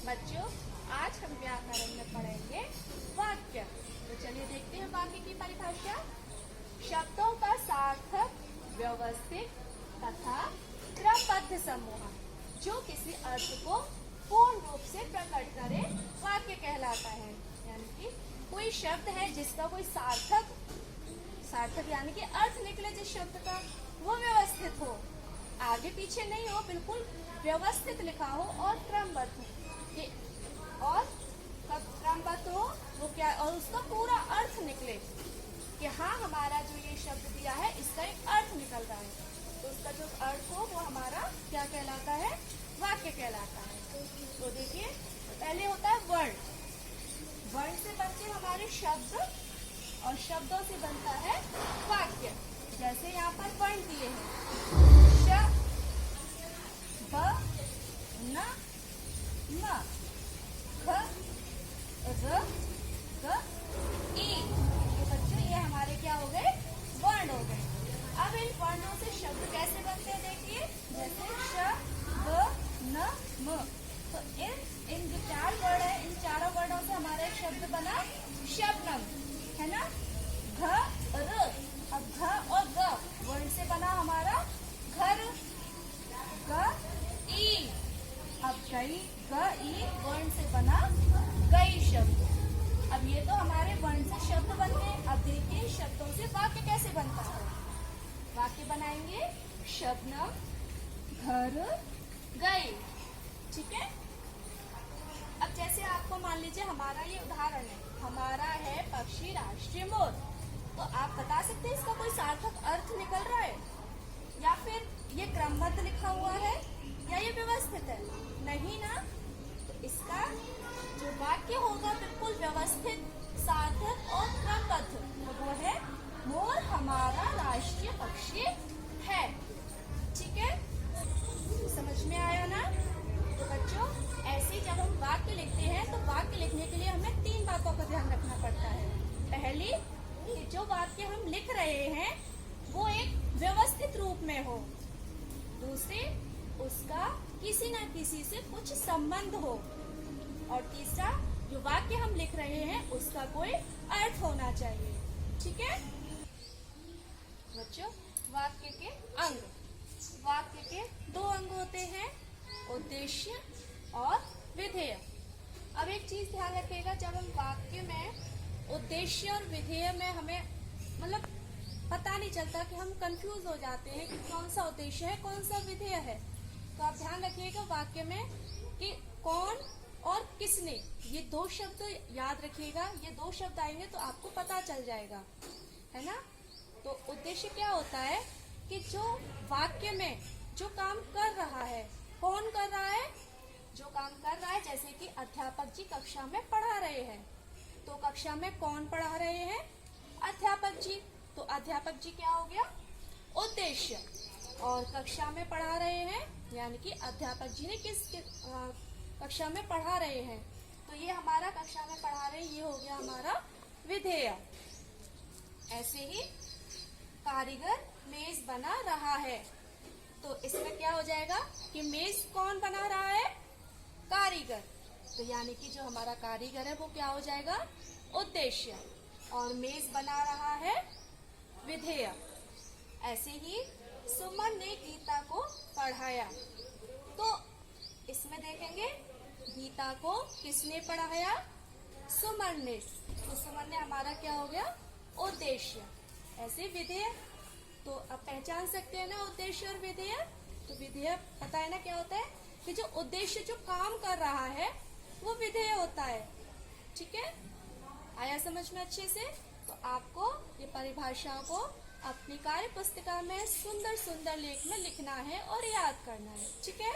बच्चों, आज हम व्याकरण में पढ़ेंगे वाक्य। तो चलिए देखते हैं वाक्य की परिभाषा। शब्दों का सार्थक, व्यवस्थित तथा क्रमबद्ध समूह जो किसी अर्थ को पूर्ण रूप से प्रकट करे वाक्य कहलाता है। यानी कि कोई शब्द है जिसका कोई सार्थक यानी कि अर्थ निकले जिस शब्द का, वो व्यवस्थित हो, आगे पीछे नहीं हो, बिल्कुल व्यवस्थित लिखा हो और क्रमबद्ध हो। और क्रमबद्ध हो वो क्या, और उसका पूरा अर्थ निकले कि हाँ हमारा जो ये शब्द दिया है इसका एक अर्थ निकल रहा है, तो उसका जो अर्थ हो वो हमारा क्या कहलाता है, वाक्य कहलाता है। तो देखिए पहले होता है वर्ण। वर्ण से बनते हमारे शब्द और शब्दों से बनता है वाक्य। जैसे यहाँ पर वर्ण दिए हैं श, ब, न, म, ख, र, ग, ई। तो बच्चों ये हमारे क्या हो गए, वर्ण हो गए। अब इन वर्णों से शब्द कैसे बनते हैं देखिए, जैसे श, ब, न, म। तो इन जो चार वर्ण है, इन चारों वर्णों से हमारा एक शब्द बना शबनम, है ना। घ, र, अब घ और ग वर्ण से बना हमारा घर। ग, ई, अब गई, ग, ई वर्ण से बना गई शब्द। अब ये तो हमारे वर्ण से शब्द बन गए। अब देखिए शब्दों से वाक्य कैसे बनता है। वाक्य बनाएंगे शबनम घर गए, ठीक है। अब जैसे आपको मान लीजिए हमारा ये उदाहरण है, हमारा है पक्षी राष्ट्रीय मोर। तो आप बता सकते हैं इसका कोई सार्थक अर्थ निकल रहा है, या फिर ये क्रमबद्ध लिखा हुआ है, या ये व्यवस्थित है, नहीं ना। तो इसका जो वाक्य होगा बिल्कुल व्यवस्थित, सार्थक और क्रमबद्ध, तो वो है मोर हमारा राष्ट्रीय पक्षी है, ठीक है। समझ में आया ना। तो बच्चों ऐसे जब हम वाक्य लिखते हैं तो वाक्य लिखने के लिए हमें 3 बातों का ध्यान रखना पड़ता है। पहली कि जो वाक्य हम लिख रहे हैं वो एक व्यवस्थित रूप में हो। दूसरी, उसका किसी न किसी से कुछ संबंध हो। और तीसरा, जो वाक्य हम लिख रहे हैं उसका कोई अर्थ होना चाहिए, ठीक है। बच्चों वाक्य के अंग, वाक्य के 2 अंग होते हैं, उद्देश्य और विधेय। अब एक चीज ध्यान रखिएगा, जब हम वाक्य में उद्देश्य और विधेय में हमें मतलब पता नहीं चलता कि हम कंफ्यूज हो जाते हैं कि कौन सा उद्देश्य है कौन सा विधेय है। तो आप ध्यान रखिएगा वाक्य में कि कौन और किसने, ये 2 शब्द याद रखिएगा। ये 2 शब्द आएंगे तो आपको पता चल जाएगा, है ना। तो उद्देश्य क्या होता है कि जो वाक्य में जो काम कर रहा है, कौन कर रहा है, जो काम कर रहा है। जैसे कि अध्यापक जी कक्षा में पढ़ा रहे हैं, तो कक्षा में कौन पढ़ा रहे हैं, अध्यापक जी। तो अध्यापक जी क्या हो गया, उद्देश्य। और कक्षा में पढ़ा रहे हैं यानी कि अध्यापक जी ने किस कक्षा में पढ़ा रहे हैं, तो ये हमारा कक्षा में पढ़ा रहे हैं, ये हो गया हमारा विधेय। ऐसे ही कारीगर मेज बना रहा है, तो इसमें क्या हो जाएगा कि मेज कौन बना रहा है, कारीगर। तो यानी कि जो हमारा कारीगर है वो क्या हो जाएगा, उद्देश्य। और मेज बना रहा है, विधेय। ऐसे ही सुमन ने गीता को पढ़ाया, तो इसमें देखेंगे गीता को किसने पढ़ाया, सुमन ने। तो सुमन ने हमारा क्या हो गया, उद्देश्य। ऐसे विधेय। तो अब पहचान सकते हैं ना उद्देश्य और विधेय। तो विधेय पता है ना क्या होता है कि जो उद्देश्य जो काम कर रहा है वो विधेय होता है, ठीक है। आया समझ में अच्छे से। तो आपको ये परिभाषाओं को अपनी कार्य पुस्तिका में सुंदर सुंदर लेख में लिखना है और याद करना है, ठीक है।